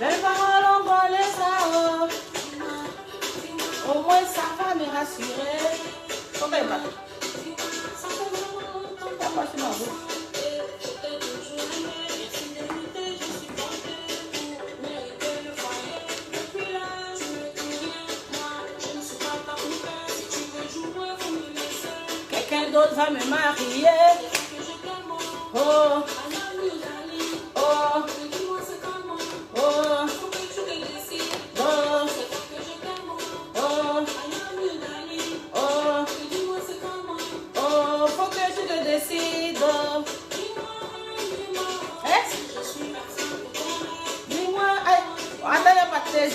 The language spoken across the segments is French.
Belle parole, on connaît ça. Au moins ça va me rassurer. Comment il va? Pas sur ma bouche. Quelqu'un d'autre va me marier. Oh, oh, oh, oh, oh, oh, faut que tu te décides. Dis-moi, attendez,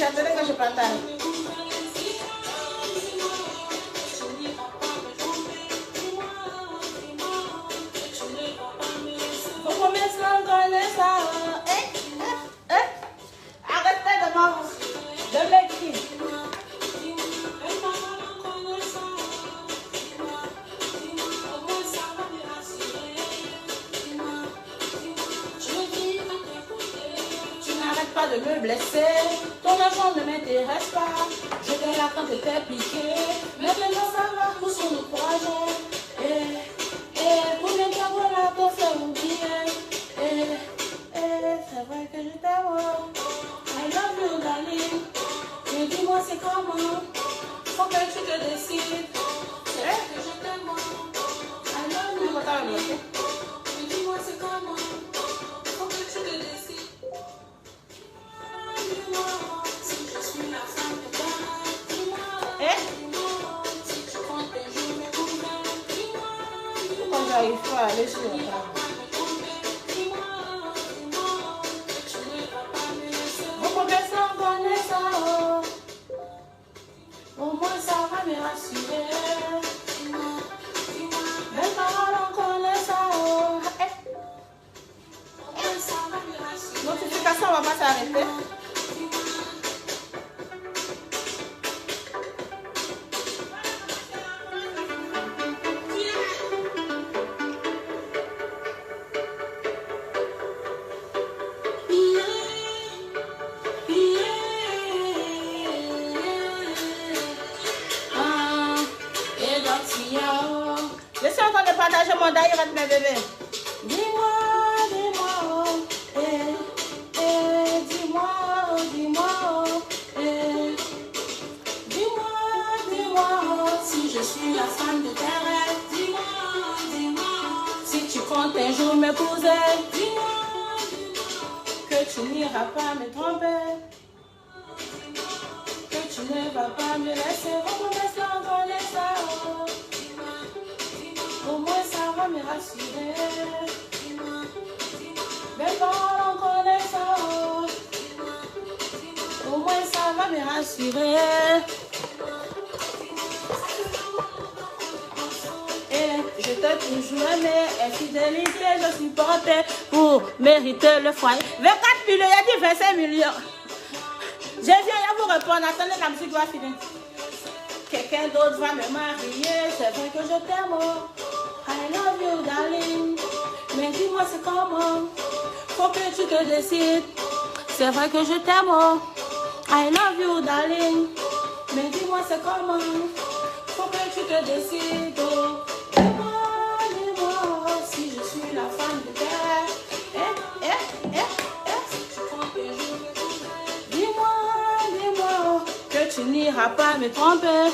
attendez que je partage. Arrêtez de m'écrire. Tu n'arrêtes pas de me blesser. Ton argent ne m'intéresse pas. J'étais là quand t'étais piqué. Maintenant ça va, où sont nos projets? Combien de temps voilà t'ont fait oublier? C'est vrai que je t'aime. I love you, darling. Mais dis-moi c'est comment. Faut que tu te décides. C'est vrai que je t'aime. I love you, darling. Mais dis-moi c'est comment. Faut que tu te décides. Dis-moi si je suis la femme de ta rêve. Dis-moi si tu comptes tes jours, mes combats. Dis-moi pourquoi j'arrive pas à aller sur la table. Au moins ça va me rassurer. Belle parole, on connaît ça. Notification, on va pas s'arrêter. Je suis en train de partager mon daïra avec mes bébés. Dis-moi, dis-moi, dis-moi, dis-moi, dis-moi, dis-moi, si je suis la femme de tes rêves. Dis-moi, dis-moi, si tu comptes un jour m'épouser. Dis-moi, que tu n'iras pas me tromper. Que tu ne vas pas me laisser. Recommence là, on connaît ça. Au moins ça va me rassurer. Belle parole, on connaît ça. Au moins ça va me rassurer. Et je t'ai toujours aimé. Infidélité, je suis portée pour mériter le foyer. 24 millions, il a dit 25 millions. Je viens à vous répondre. Attendez, la musique va finir. Quelqu'un d'autre va me marier. C'est vrai que je t'aime. I love you, darling. Mais dis-moi c'est comment. Faut que tu te décides. C'est vrai que je t'aime. I love you, darling. Mais dis-moi c'est comment. Faut que tu te décides. Dis-moi, dis-moi si je suis la femme de terre. Dis-moi, dis-moi que tu n'iras pas me tromper.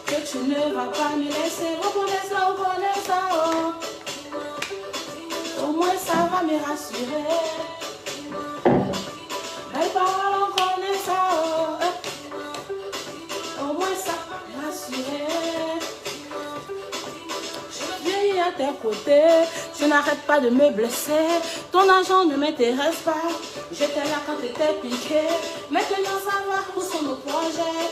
Que tu ne vas pas me laisser. Reconnais ça, reconnais ça. Au moins ça va me rassurer. Belle parole, on connaît ça. Au moins ça va me rassurer. Je viens à tes côtés. Tu n'arrêtes pas de me blesser. Ton argent ne m'intéresse pas. J'étais là quand t'étais piqué. Maintenant ça va, où sont nos projets?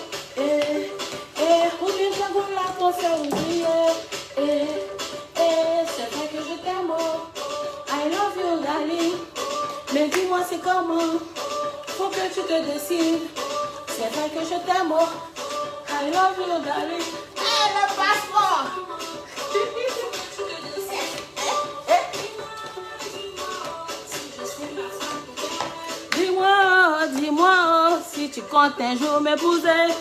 Oublie ta goût là pour faire oublier. C'est vrai que je t'aime. I love you, darling. Mais dis-moi c'est comment. Faut que tu te décides. C'est vrai que je t'aime. I love you, darling. Le passeport. dis-moi si tu comptes un jour m'épouser,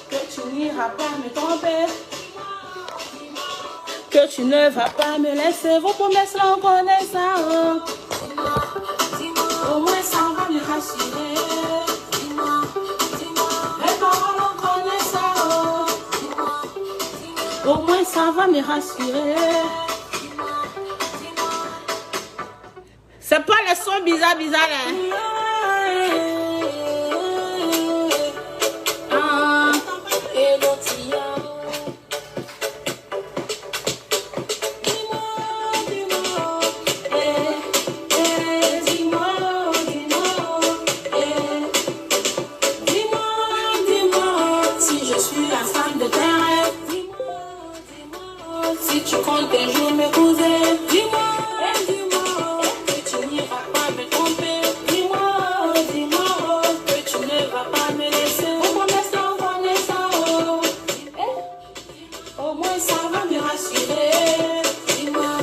que tu n'iras pas me tromper, que tu ne vas pas me laisser. Vos promesses là on connaît ça. Au moins ça va me rassurer. Les paroles on connaît ça. Au moins ça va me rassurer. C'est pas les sons bizarres là. Si tu comptes un jour m'épouser, dis-moi, que tu n'iras pas me tromper. Dis-moi, que tu ne vas pas me laisser. Au moins ça, on connaît ça. Au moins ça va me rassurer. Dis-moi,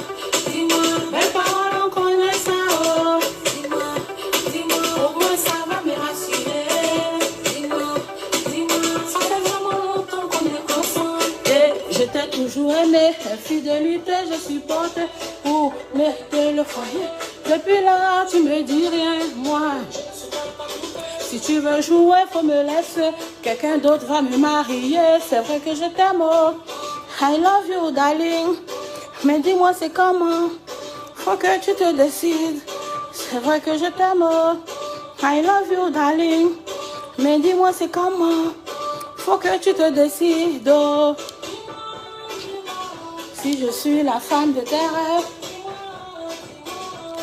belles paroles, on connaît ça. Dis-moi, au moins ça va me rassurer. Dis-moi, ça fait vraiment longtemps qu'on est ensemble. Et je t'ai toujours aimé. Fidélité, je supporte pour mériter le foyer. Depuis là, tu me dis rien, moi. Si tu veux jouer, faut me laisser. Quelqu'un d'autre va me marier. C'est vrai que je t'aime. I love you, darling. Mais dis-moi, c'est comment? Faut que tu te décides. C'est vrai que je t'aime. I love you, darling. Mais dis-moi, c'est comment? Faut que tu te décides. Si je suis la femme de tes rêves,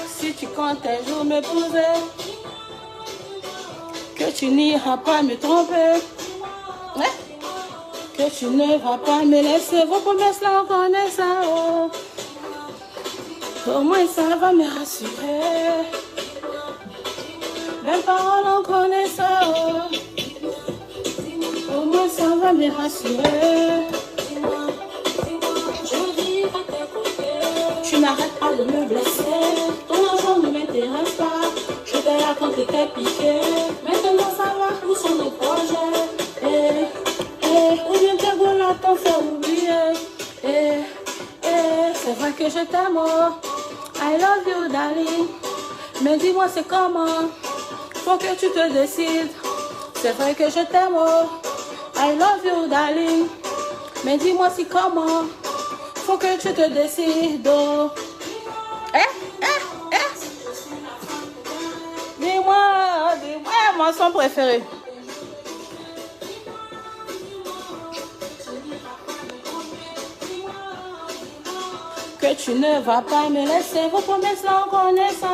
si tu comptes un jour m'épouser, que tu n'iras pas me tromper, que tu ne vas pas me laisser. Vos promesses là, on connaît ça. Au moins ça va me rassurer. Belles paroles, on connaît ça. Au moins ça va me rassurer. Tu n'arrêtes pas de me blesser. Ton argent ne m'intéresse pas. Je t'ai raconté tes piquets. Maintenant ça va, où sont nos projets? Ou bien tes goulas t'ont fait oublier. C'est vrai que je t'aime. I love you, darling. Mais dis-moi c'est comment? Faut que tu te décides. C'est vrai que je t'aime. I love you, darling. Mais dis-moi c'est comment? Faut que tu te décides. Dis-moi, mon son préféré. Que tu ne vas pas me laisser. Vos promesses là, on connaît ça.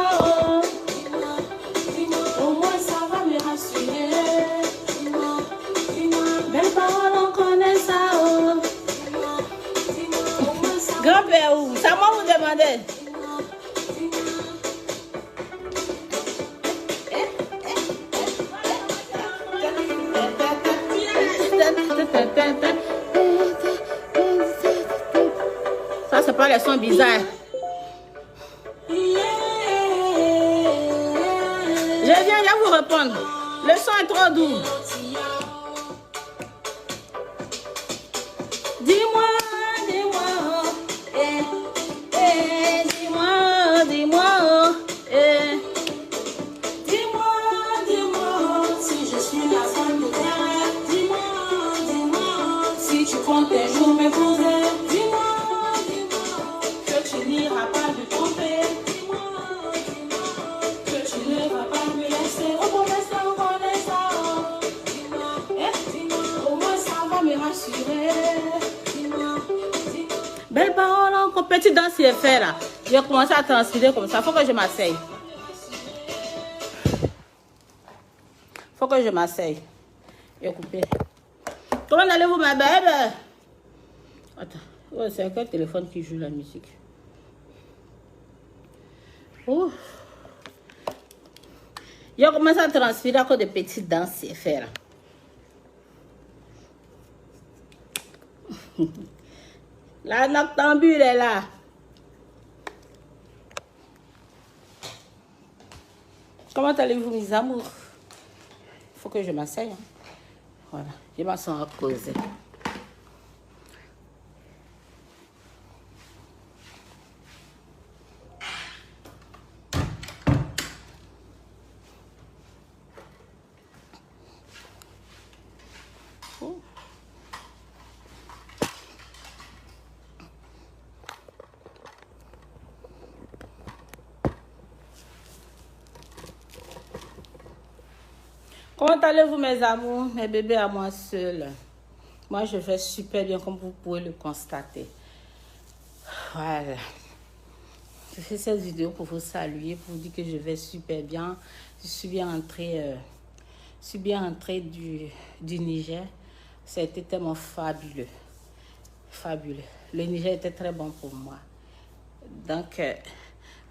Au moins ça va me rassurer. Belles paroles, on connaît ça. Grand-père, où? Ça moi vous demandez. Ça, c'est pas les sons bizarres. Je viens vous répondre. Le son est trop doux. Dis-moi. Belle parole, encore petit dans ce fait là. J'ai commencé à transpirer comme ça. Faut que je m'asseye. Faut que je m'asseye. Et couper. Comment allez-vous, ma belle? Attends. Oh, c'est quel téléphone qui joue la musique? Oh. J'ai commencé à transpirer encore des petites dents ce fait là. La noctambule est là. Comment allez-vous, mes amours? Il faut que je m'asseye. Hein. Voilà, je m'assois à causer. Comment allez-vous, mes amours, mes bébés à moi seul? Moi, je vais super bien, comme vous pouvez le constater. Voilà. Je fais cette vidéo pour vous saluer, pour vous dire que je vais super bien. Je suis bien entrée du Niger. Ça a été tellement fabuleux. Fabuleux. Le Niger était très bon pour moi. Donc,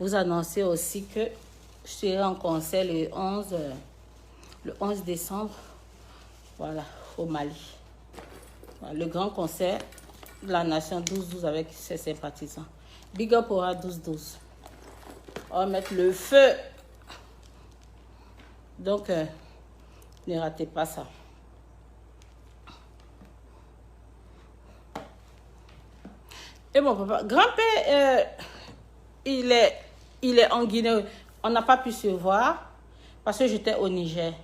vous annoncez aussi que je serai en concert le 11 décembre, voilà, au Mali. Voilà, le grand concert de la nation 12-12 avec ses sympathisants. Big up aura 12-12. On va mettre le feu. Donc, ne ratez pas ça. Et mon papa, grand-père, il est en Guinée. On n'a pas pu se voir parce que j'étais au Niger.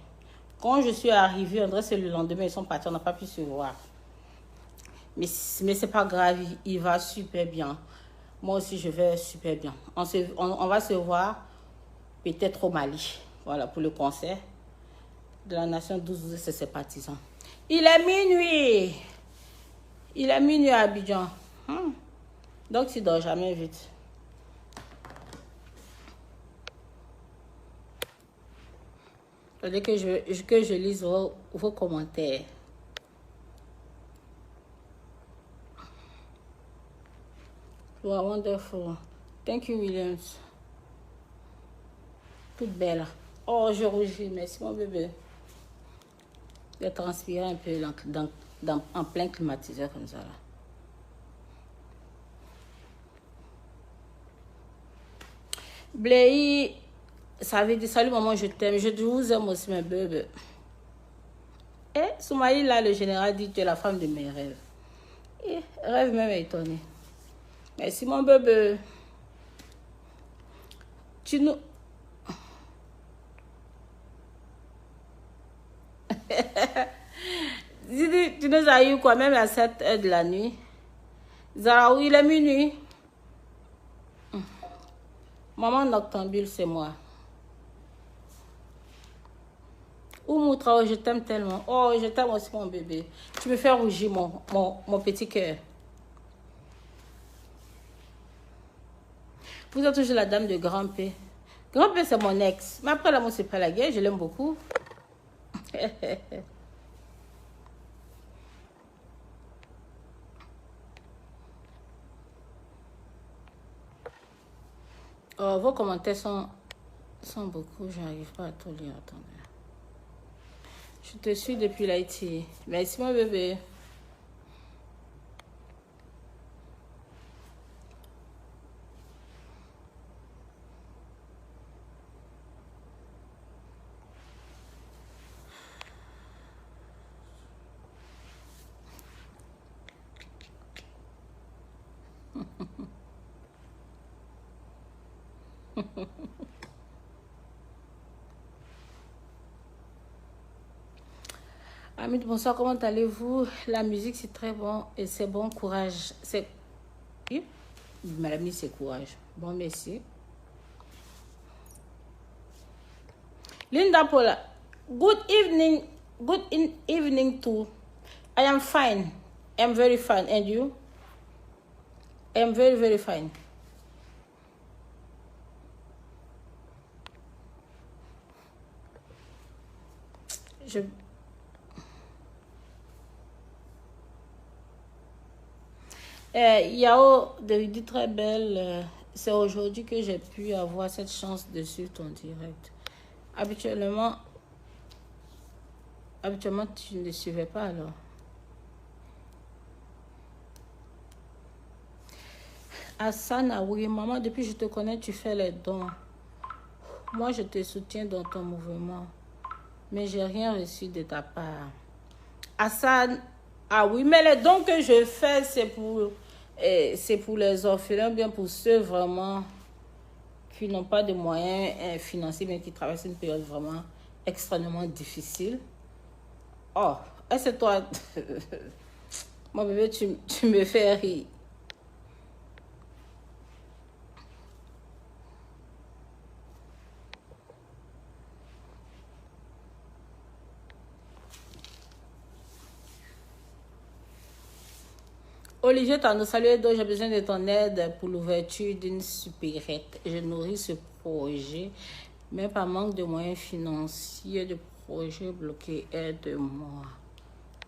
Quand je suis arrivée, André, c'est le lendemain, ils sont partis, on n'a pas pu se voir. Mais c'est pas grave, il va super bien. Moi aussi, je vais super bien. On va se voir peut-être au Mali. Voilà, pour le concert de la nation 12 et ses partisans. Il est minuit. Il est minuit à Abidjan. Donc, tu dors jamais vite. Il fallait que je lise vos commentaires. You are wonderful. Thank you, Williams. Toute belle. Oh, je rougis. Merci, mon bébé. Je vais transpirer un peu en plein climatiseur comme ça. Là. Blaye, ça veut dire salut maman, je t'aime. Je vous aime aussi, mes bébés. Et Soumaï, là, le général dit tu es la femme de mes rêves. Et rêve même étonné. Merci, mon bébé. Tu nous... tu nous as eu quoi, même à 7 h de la nuit. Zaraou, il est minuit. Maman noctambule, c'est moi. Oumoutra, je t'aime tellement. Oh, je t'aime aussi, mon bébé. Tu me fais rougir, mon petit cœur. Vous êtes toujours la dame de grand-père. Grand-père, c'est mon ex. Mais après l'amour, c'est pas la guerre. Je l'aime beaucoup. Oh, vos commentaires sont beaucoup. Je n'arrive pas à tout lire. Attendez. Je te suis depuis l'Haïti. Merci, mon bébé. Amis, bonsoir, comment allez-vous? La musique, c'est très bon et c'est bon, courage. C'est... Madame, c'est courage. Bon, merci. Linda Paula, good evening. Good evening too. I am fine. I'm very fine. And you? I am very, very fine. Yao, David, très belle. C'est aujourd'hui que j'ai pu avoir cette chance de suivre ton direct. Habituellement, tu ne le suivais pas alors. Asana, oui, maman, depuis que je te connais, tu fais les dons. Moi, je te soutiens dans ton mouvement, mais j'ai rien reçu de ta part. Hassan, ah oui, mais les dons que je fais, c'est pour les orphelins, bien pour ceux vraiment qui n'ont pas de moyens financiers, mais qui traversent une période vraiment extrêmement difficile. Oh, est-ce que toi, mon bébé, tu me fais rire. Olivier Tano, salut Edo, j'ai besoin de ton aide pour l'ouverture d'une supérette. Je nourris ce projet, mais par manque de moyens financiers, de projet bloqué, aide-moi.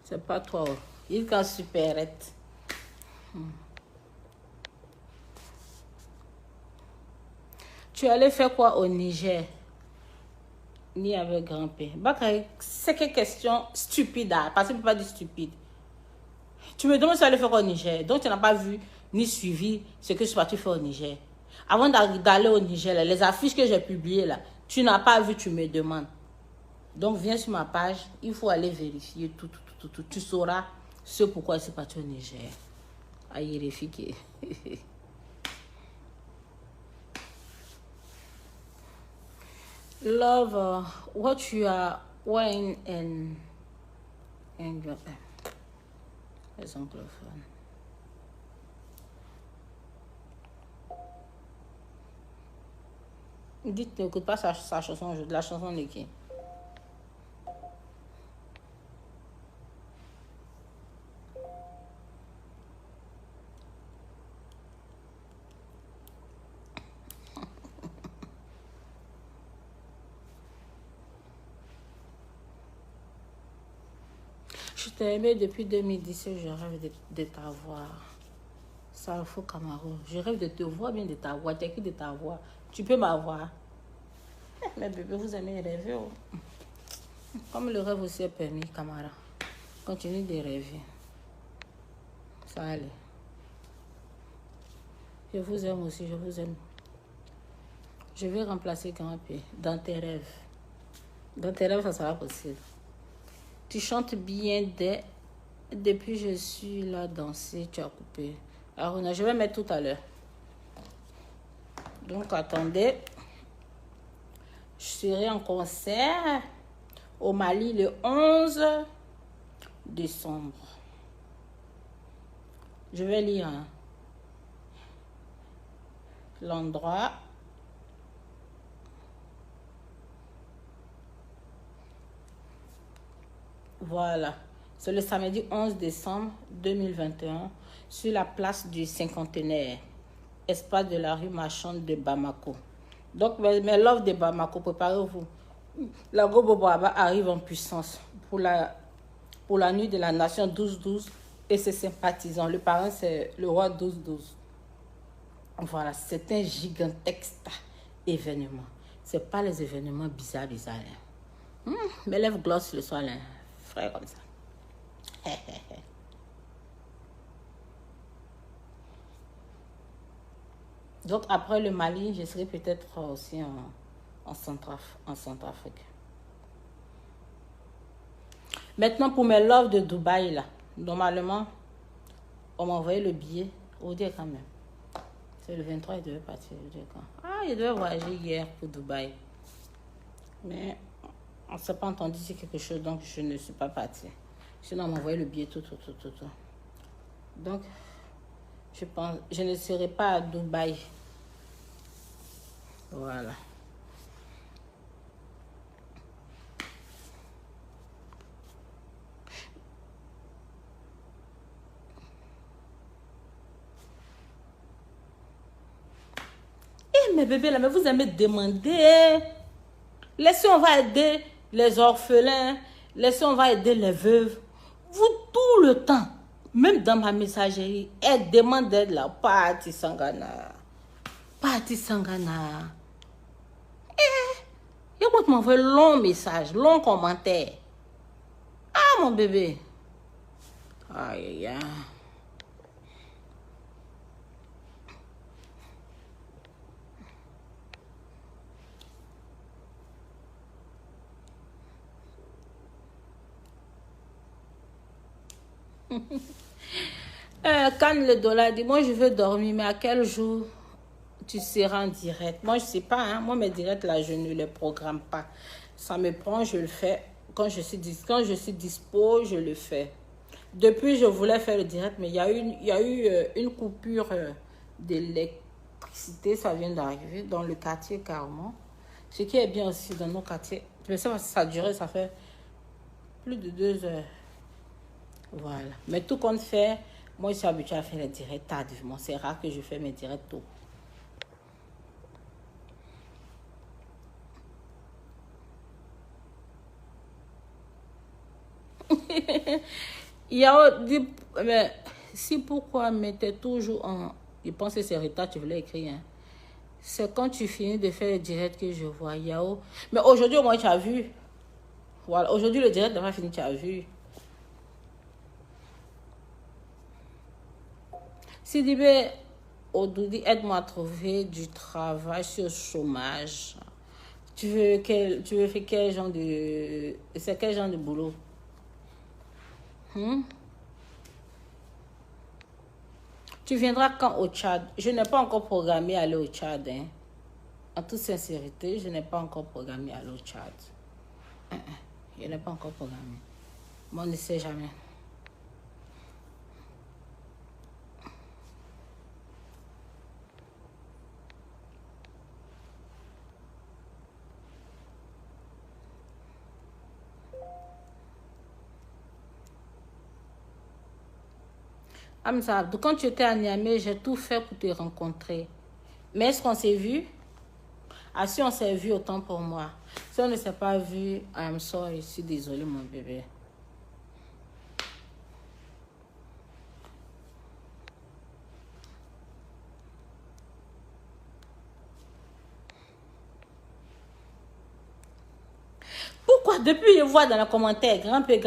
C'est pas toi, il qu'en supérette. Tu allais faire quoi au Niger? Ni avec grand-père. Bakary, c'est quelle question stupide, parce que tu ne peux pas dire stupide. Tu me demandes si tu allais faire quoi au Niger. Donc tu n'as pas vu ni suivi ce que je suis parti faire au Niger. Avant d'aller au Niger, là, les affiches que j'ai publiées là, tu n'as pas vu, tu me demandes. Donc viens sur ma page, il faut aller vérifier tout. Tu sauras ce pourquoi je suis parti au Niger. Aïe, les filles. Love, what you are wearing and your les anglophones. Dites, n'écoute pas sa chanson, la chanson de qui? Je t'ai aimé depuis 2017, je rêve de t'avoir. Salfo Camaro, je rêve de te voir, bien de t'avoir. T'es qui de t'avoir? Tu peux m'avoir. Mais bébé, vous aimez rêver. Oh. Comme le rêve aussi est permis, Camara. Continue de rêver. Ça allait. Je vous aime aussi, je vous aime. Je vais remplacer grand-père dans tes rêves. Dans tes rêves, ça sera possible. Tu chantes bien depuis je suis là danser, tu as coupé. Aruna, je vais mettre tout à l'heure. Donc attendez. Je serai en concert au Mali le 11 décembre. Je vais lire l'endroit. Voilà. C'est le samedi 11 décembre 2021 sur la place du Cinquantenaire, espace de la rue marchande de Bamako. Donc, mes loves de Bamako, préparez-vous. La Goboboaba arrive en puissance pour la nuit de la nation 12-12 et ses sympathisants. Le parrain, c'est le roi 12-12. Voilà, c'est un gigantesque événement. Ce n'est pas les événements bizarres. Mes lèvres glossent le soir, là. Frère comme ça. Donc après le Mali, je serai peut-être aussi en Centrafrique. Maintenant pour mes loves de Dubaï là, normalement on m'a envoyé le billet au dire quand même. C'est le 23, il devait partir. Il devait voyager hier pour Dubaï. Mais on ne s'est pas entendu sur quelque chose, donc je ne suis pas partie. Sinon on m'a envoyé le billet tout. Donc je ne serai pas à Dubaï. Voilà. Mais bébé là, mais vous aimez demander. Laissez, on va aider les orphelins. Laissez, on va aider les veuves. Vous, tout le temps, même dans ma messagerie, elle demande d'aide là. Parti Sangana. Et quand tu m'envoies un long message, long commentaire. Ah, mon bébé. Aïe, aïe. Quand le dollar dit, moi je veux dormir, mais à quel jour tu seras en direct? Moi je sais pas, hein. Moi mes directs là, je ne les programme pas. Ça me prend, je le fais. Quand je suis dispo, je le fais. Depuis, je voulais faire le direct, mais il y a eu une coupure d'électricité, ça vient d'arriver dans le quartier Carmont. Ce qui est bien aussi dans nos quartiers. Mais ça a duré, ça fait plus de 2 heures. Voilà. Mais tout compte fait, moi je suis habituée à faire les directs tardivement. C'est rare que je fais mes directs tôt. Il y a dit, mais si pourquoi mettez toujours en... Je pense que c'est Rita, tu voulais écrire. Hein. C'est quand tu finis de faire le direct que je vois. Yao. Mais aujourd'hui, au moins, tu as vu. Voilà. Aujourd'hui, le direct n'est pas fini, tu as vu. Sidibé Odoudi, aide-moi à trouver du travail sur le chômage. Tu veux faire quel genre de... C'est quel genre de boulot? Tu viendras quand au Tchad? Je n'ai pas encore programmé aller au Tchad. Hein. En toute sincérité, je n'ai pas encore programmé aller au Tchad. Je n'ai pas encore programmé. Mais on ne sait jamais. Hamza, quand tu étais à Niamey, j'ai tout fait pour te rencontrer. Mais est-ce qu'on s'est vu? Ah, si on s'est vu, autant pour moi. Si on ne s'est pas vu, I'm sorry, je suis désolée, mon bébé. Pourquoi depuis je vois dans les commentaires, grimper.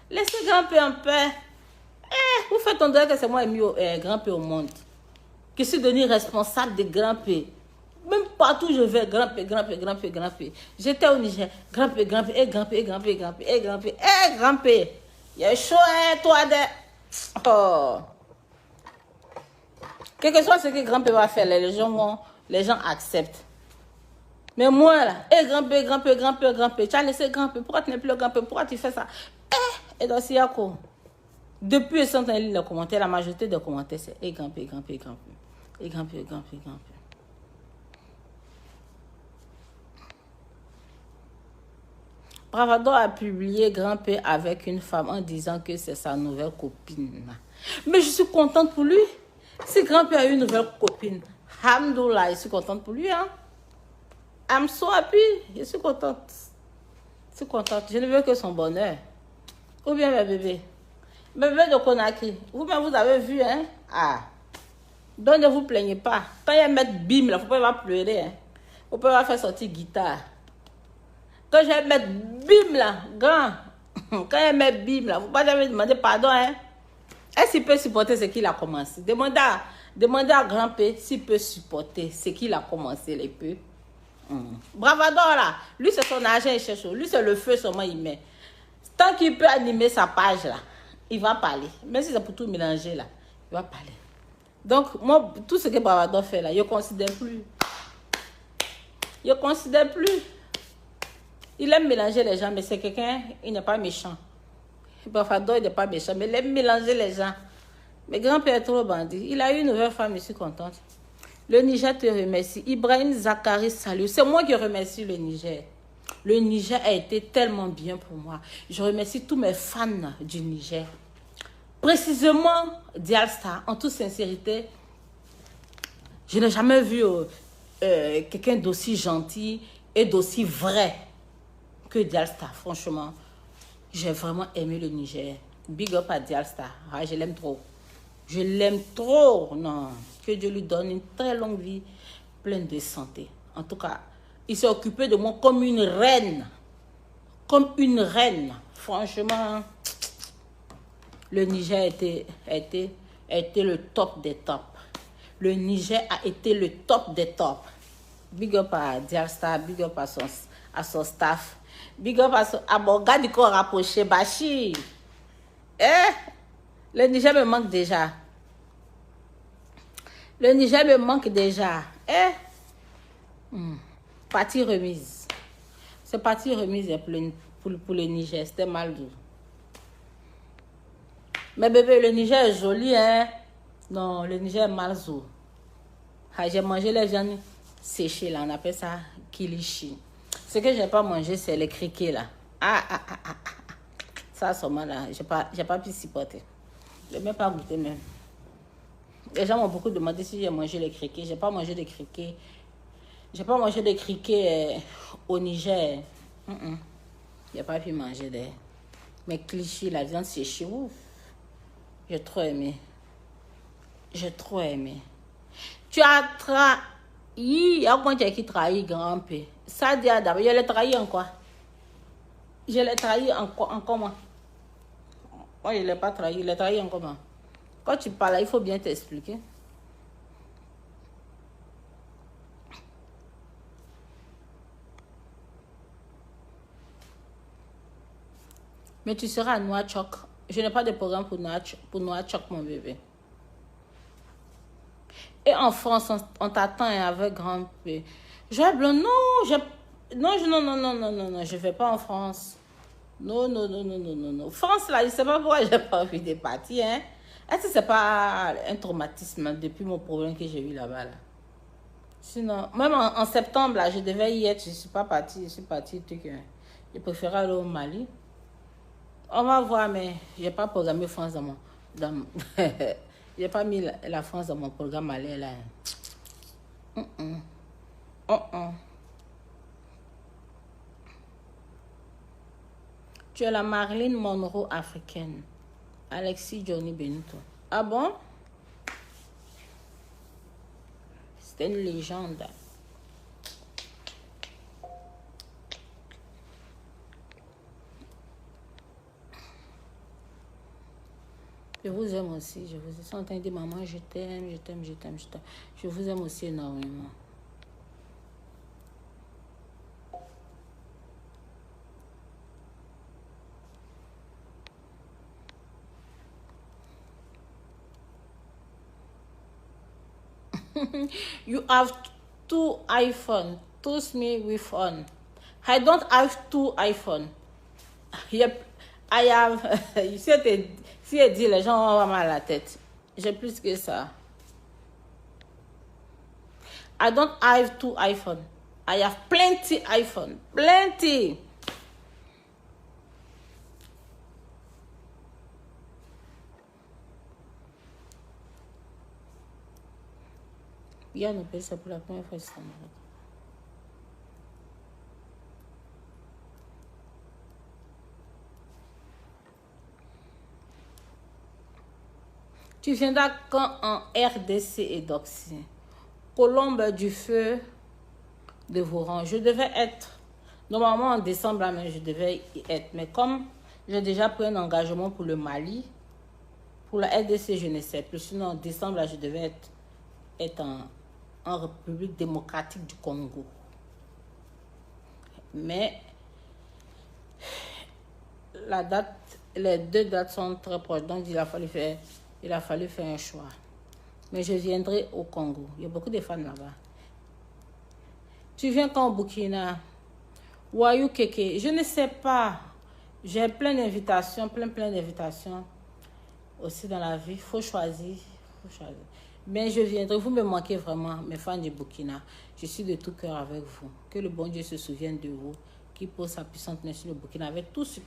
Laissez grimper en paix. Vous faites on dirait que c'est moi qui ai mis grimper au monde. Que je suis devenu responsable de grimper. Même partout où je vais, grimper. J'étais au Niger, grimper. Il est chaud, hein, toi, de... Oh. Quel que soit ce que grimper va faire, les gens acceptent. Mais moi, là, grimper. Tu as laissé grimper. Pourquoi tu n'es plus grimper? Pourquoi tu fais ça? Et donc, c'est quoi? Depuis le centre de les commentaires, la majorité des commentaires, c'est grimper. Bravado a publié Grimper avec une femme en disant que c'est sa nouvelle copine. Mais je suis contente pour lui. Si Grimper a une nouvelle copine, Hamdoullah, je suis contente pour lui, hein. I'm so happy. Je suis contente. Je ne veux que son bonheur. Ou bien mes bébés. Mes bébés de Conakry. Vous-même, vous avez vu, hein? Ah. Donc, ne vous plaignez pas. Quand il y a mettre bim, là, il ne faut pas pleurer, hein. Vous ne pouvez pas faire sortir guitare. Quand je vais mettre bim, là, grand. Quand il met bim, là, vous ne pouvez pas jamais demander pardon, hein. Est-ce qu'il peut supporter ce qu'il a commencé? Demandez à grand-père s'il peut supporter ce qu'il a commencé, les peu. Bravador là, lui c'est son argent, il cherche. Lui c'est le feu seulement il met. Tant qu'il peut animer sa page là, il va parler. Même si c'est pour tout mélanger là, il va parler. Donc moi, tout ce que Bravador fait là, je ne considère plus. Il aime mélanger les gens, mais c'est quelqu'un, il n'est pas méchant. Bravador il n'est pas méchant, mais il aime mélanger les gens. Mais grand-père est trop bandit. Il a eu une nouvelle femme, je suis contente. Le Niger te remercie. Ibrahim Zakari, salut. C'est moi qui remercie le Niger. Le Niger a été tellement bien pour moi. Je remercie tous mes fans du Niger. Précisément, Dialstar, en toute sincérité, je n'ai jamais vu quelqu'un d'aussi gentil et d'aussi vrai que Dialstar. Franchement, j'ai vraiment aimé le Niger. Big up à Dialstar. Ah, je l'aime trop. Je l'aime trop. Non. Que Dieu lui donne une très longue vie, pleine de santé. En tout cas, il s'est occupé de moi comme une reine. Franchement, le Niger a été le top des tops. Le Niger a été le top des tops. Big up à Dialstar, big up à son staff. Big up à mon gars du corps rapproché, Bachir. Eh, le Niger me manque déjà. Le Niger me manque déjà. Eh, partie remise. C'est partie remise pour le Niger. C'était mal doux. Mais bébé, le Niger est joli, hein? Non, le Niger est mal doux. Ah, j'ai mangé les viandes séchées, là. On appelle ça kilichi. Ce que j'ai pas mangé, c'est les criquets, là. Ça, seulement, là, j'ai pas pu supporter. Je n'ai même pas goûté, même. Les gens m'ont beaucoup demandé si j'ai mangé les criquets. J'ai pas mangé des criquets. J'ai pas mangé des criquets au Niger. J'ai pas pu manger des... Mais clichés, la viande séchée, ouf. J'ai trop aimé. J'ai trop aimé. Tu as trahi. Il y a comment tu as qui trahit grand-père? Ça dit à d'abord. Je l'ai trahi en quoi? Je l'ai trahi en comment? Moi, je ne l'ai pas trahi. Je l'ai trahi en comment? Quand tu parles, il faut bien t'expliquer. Mais tu seras à Nouakchott. Je n'ai pas de programme pour Nouakchott, mon bébé. Et en France, on t'attend avec grand P. Joël Blanc, non, non, je ne vais pas en France. Non. France, là, je ne sais pas pourquoi je n'ai pas envie de partir. Hein. Est-ce que ce n'est pas un traumatisme depuis mon problème que j'ai eu là-bas? Là? Sinon, même en septembre, là, je devais y être. Je ne suis pas partie. Je suis partie. Je préfère aller au Mali. On va voir, mais je n'ai pas programmé France dans mon... Je n'ai pas mis la France dans mon programme aller là. Tu es la Marilyn Monroe africaine. Alexis Johnny Benito. Ah bon? C'était une légende. Je vous aime aussi. Je vous suis en train de dire, maman, je t'aime. Je vous aime aussi énormément. You have 2 iPhone. Toast me with one. I don't have 2 iPhone. Yep. I have... Si elle dit, les gens vont avoir mal à la tête. J'ai plus que ça. I don't have 2 iPhone. I have plenty iPhone. Plenty. Yann appelle ça pour la première fois. Tu viendras quand en RDC et Doxy. Colombe du feu de Voran. Je devais être, normalement en décembre, là, mais je devais y être. Mais comme j'ai déjà pris un engagement pour le Mali, pour la RDC, je ne sais plus. Sinon en décembre, là, je devais être en République démocratique du Congo. Mais la date, les 2 dates sont très proches. Donc il a fallu faire un choix. Mais je viendrai au Congo. Il y a beaucoup de fans là-bas. Tu viens quand au Burkina? Wayou Keke? Je ne sais pas. J'ai plein d'invitations, plein d'invitations aussi dans la vie. Il faut choisir. Mais je viendrai. Vous me manquez vraiment, mes fans du Burkina. Je suis de tout cœur avec vous. Que le bon Dieu se souvienne de vous. Qui pose sa puissante main sur le Burkina. Avec tout ce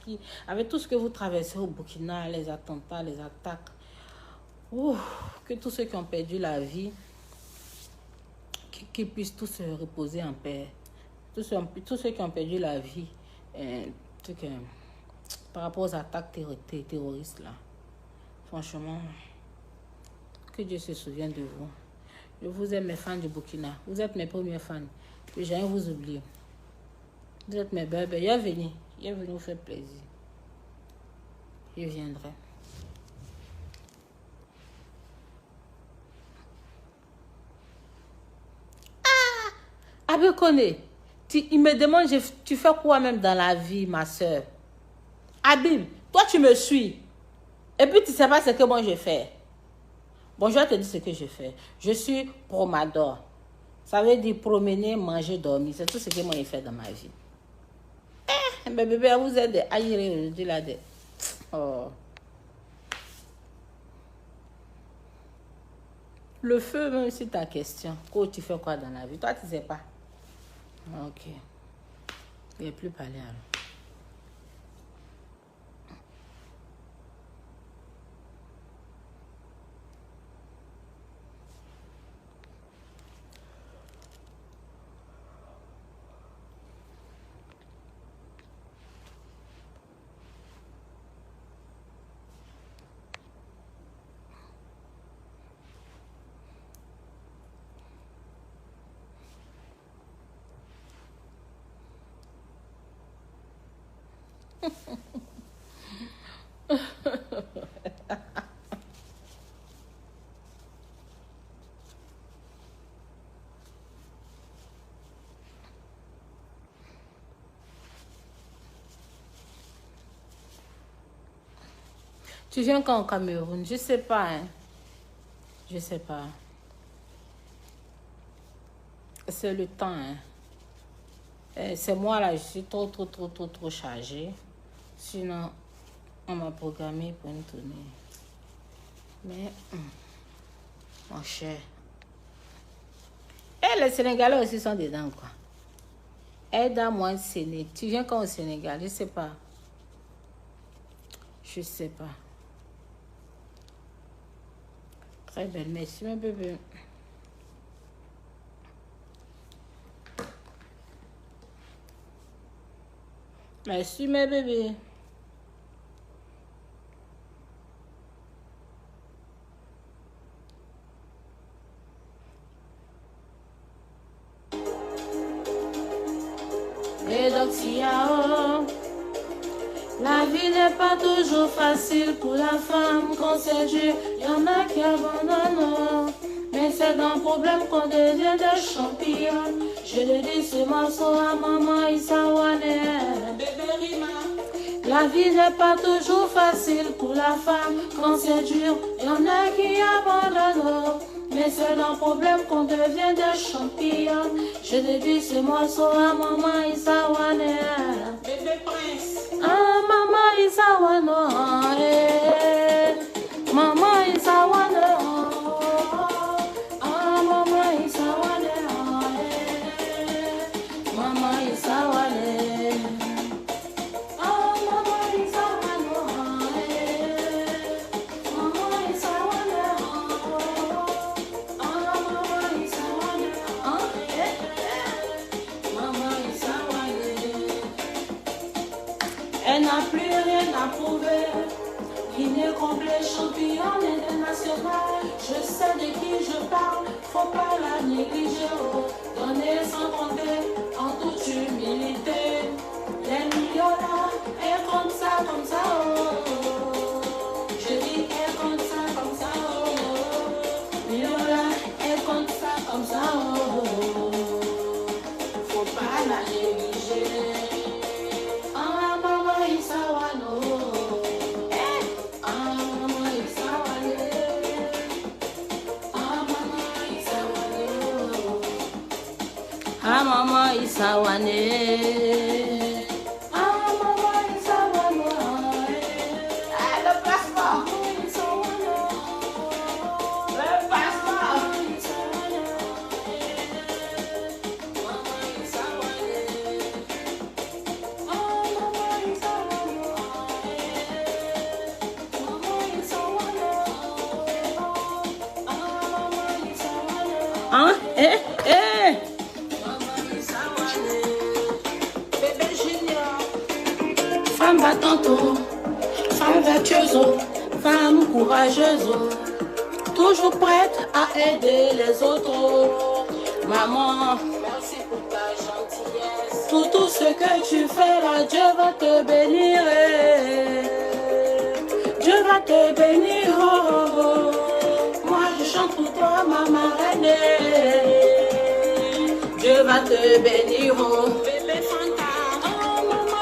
que vous traversez au Burkina, les attentats, les attaques. Que tous ceux qui ont perdu la vie, qu'ils puissent tous se reposer en paix. Tous ceux qui ont perdu la vie par rapport aux attaques terroristes là. Franchement, que Dieu se souvienne de vous. Je vous aime, mes fans du Burkina. Vous êtes mes premiers fans. Je n'ai rien vous oublier. Vous êtes mes bébés. Il est venu vous faire plaisir. Je viendrai. Abekone, il me demande, tu fais quoi même dans la vie, ma soeur? Habib, toi tu me suis. Et puis, tu ne sais pas ce que moi je fais. Bon, je vais te dire ce que je fais. Je suis promador. Ça veut dire promener, manger, dormir. C'est tout ce que moi j'ai fait dans ma vie. Mais bébé, vous êtes des aïrés aujourd'hui là. Oh. Le feu, même si ta question. Quoi, tu fais quoi dans la vie? Toi, tu ne sais pas. Ok. Il n'y a plus parlé alors. Tu viens quand au Cameroun? Je sais pas. Hein. Je sais pas. C'est le temps. Hein. C'est moi là, je suis trop chargée. Sinon, on m'a programmé pour une tournée. Mais, mon cher. Et les Sénégalais aussi sont dedans, quoi. Aide-moi, Sénégal. Tu viens quand au Sénégal? Je sais pas. Je sais pas. Très belle, merci, mon bébé. Merci, mes bébés. Et donc, la vie n'est pas toujours facile pour la femme. Quand c'est dur, il y en a qui abandonnent. Mais c'est d'un problème qu'on devient des champions. Je le dis ce morceau à maman Isawane. La vie n'est pas toujours facile pour la femme. Quand c'est dur, il y en a qui abandonnent. Mais c'est d'un problème qu'on devient des champions. Je le dis ce morceau à maman Isawane. Bébé Prince. Ah, maman Isawane. Maman Isawane. Ah, maman Isawane. Maman Isawane. Ah, maman Isawane. Maman Isawane. Ah, maman Isawane. Maman Isawane. Elle n'a plus rien à prouver. Guinée complet, championne internationale. Je sais de qui je parle, faut pas la négliger. Oh. Donner sans compter, en toute humilité. Les millions là, elle compte ça comme ça. Oh. Je dis elle compte ça comme ça. Oh. Millions là, elle compte ça comme ça. Oh. Faut pas la négliger. Ah, maman, Isawane. Ah, maman Isawane. Ah, maman Isawane. Ah, le passeport. Le passeport. Maman Isawane. Ah, maman Isawane. Maman Isawane. Ah, maman Isawane. Hein? Femme battante, femme vertueuse, femme courageuse, toujours prête à aider les autres. Maman, merci pour ta gentillesse. Tout ce que tu fais là, Dieu va te bénir. Dieu va te bénir. Oh. Moi je chante pour toi, ma marraine. Dieu va te bénir. Oh. Bébé Fanta. Oh, maman,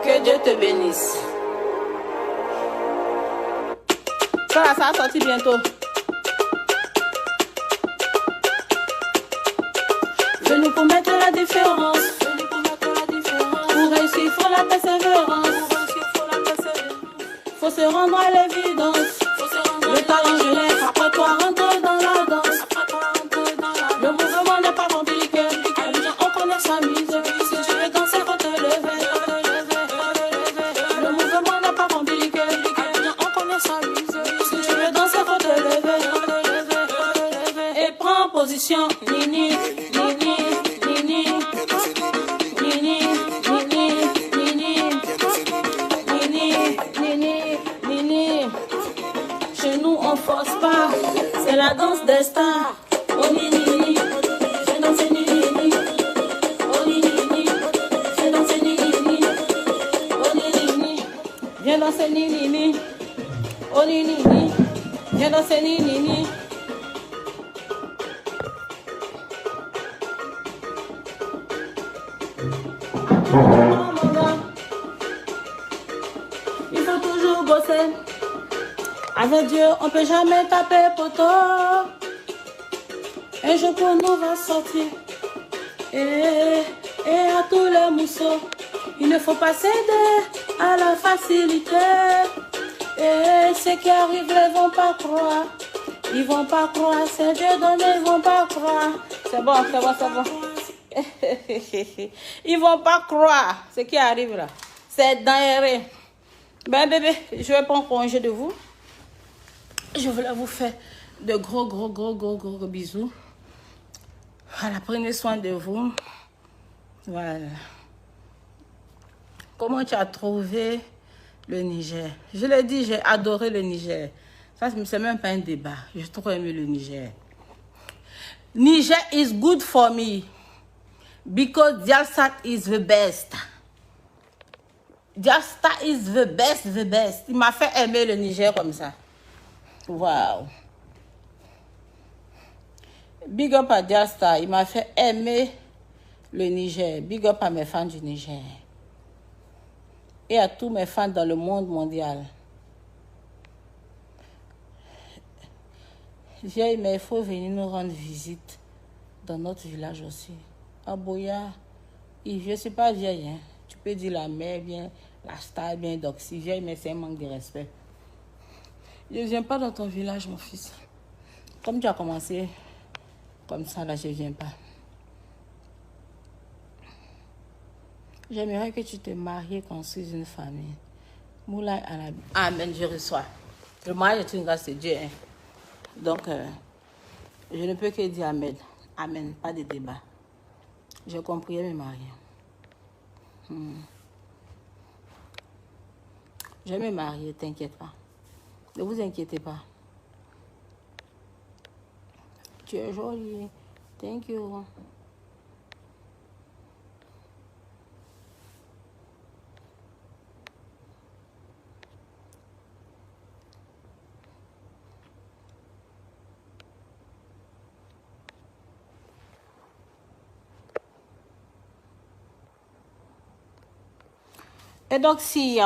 Que Dieu te bénisse. Ça là, ça va sortir bientôt. Venez pour mettre la différence. Pour réussir, il faut la persévérance. Faut se rendre à l'évidence. Le talent je l'ai, après toi rentre dans la danse. Le mouvement n'est pas compliqué. Les gens on connaît sa musique. Si tu veux danser, faut te lever. Le mouvement n'est pas compliqué. Les gens on connaît sa musique. Si tu veux danser, faut te lever. Et prends position, nini, nini, nini, nini, nini, nini. Chez nous on force pas, c'est la danse des stars. Oh nini, j'ai dansé nini, oh nini, j'ai dansé nini, oh nini, viens danser nini, oh nini, viens danser nini. Il faut toujours bosser. Avec Dieu, on peut jamais taper poteau. Un jour pour nous va sortir. Et à tous les mousseaux, il ne faut pas céder à la facilité. Et ceux qui arrivent ne vont pas croire. Ils vont pas croire, c'est Dieu donné, ils vont pas croire. C'est bon, c'est bon, c'est bon. Ils vont pas croire ce qui arrive là. C'est dingue. Ben bébé, je vais prendre congé de vous. Je voulais vous faire de gros bisous. Voilà, prenez soin de vous. Voilà. Comment tu as trouvé le Niger? Je l'ai dit, j'ai adoré le Niger. Ça, c'est même pas un débat. J'ai trop aimé le Niger. Niger is good for me. Because Dialsat is the best. Dialsat is the best. Il m'a fait aimer le Niger comme ça. Wow. Big up à Dialsat. Il m'a fait aimer le Niger. Big up à mes fans du Niger. Et à tous mes fans dans le monde mondial. Vieille, mais il faut venir nous rendre visite dans notre village aussi. À Boya, je ne suis pas vieille. Hein. Tu peux dire la mère bien, la star bien, donc si vieille, mais c'est un manque de respect. Je ne viens pas dans ton village, mon fils. Comme tu as commencé comme ça, là, je ne viens pas. J'aimerais que tu te maries et construises une famille. Moulay Alabi. Amen, je reçois. Le mariage est une grâce de Dieu. Hein. Donc, je ne peux que dire Amen. Amen, pas de débat. J'ai compris mes mariés. Je vais me marier, t'inquiète pas. Ne vous inquiétez pas. Tu es jolie. Thank you. Et donc, si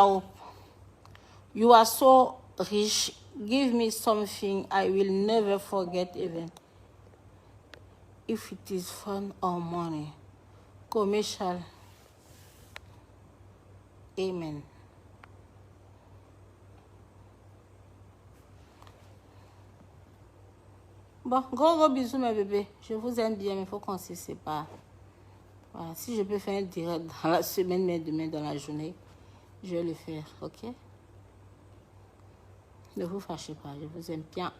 you are so rich, give me something I will never forget, even if it is fun or money. Commercial. Amen. Bon, gros bisous, mes bébés. Je vous aime bien, mais il faut qu'on se sépare. Voilà, si je peux faire un direct dans la semaine, mais demain dans la journée, je vais le faire, ok? Ne vous fâchez pas, je vous aime bien.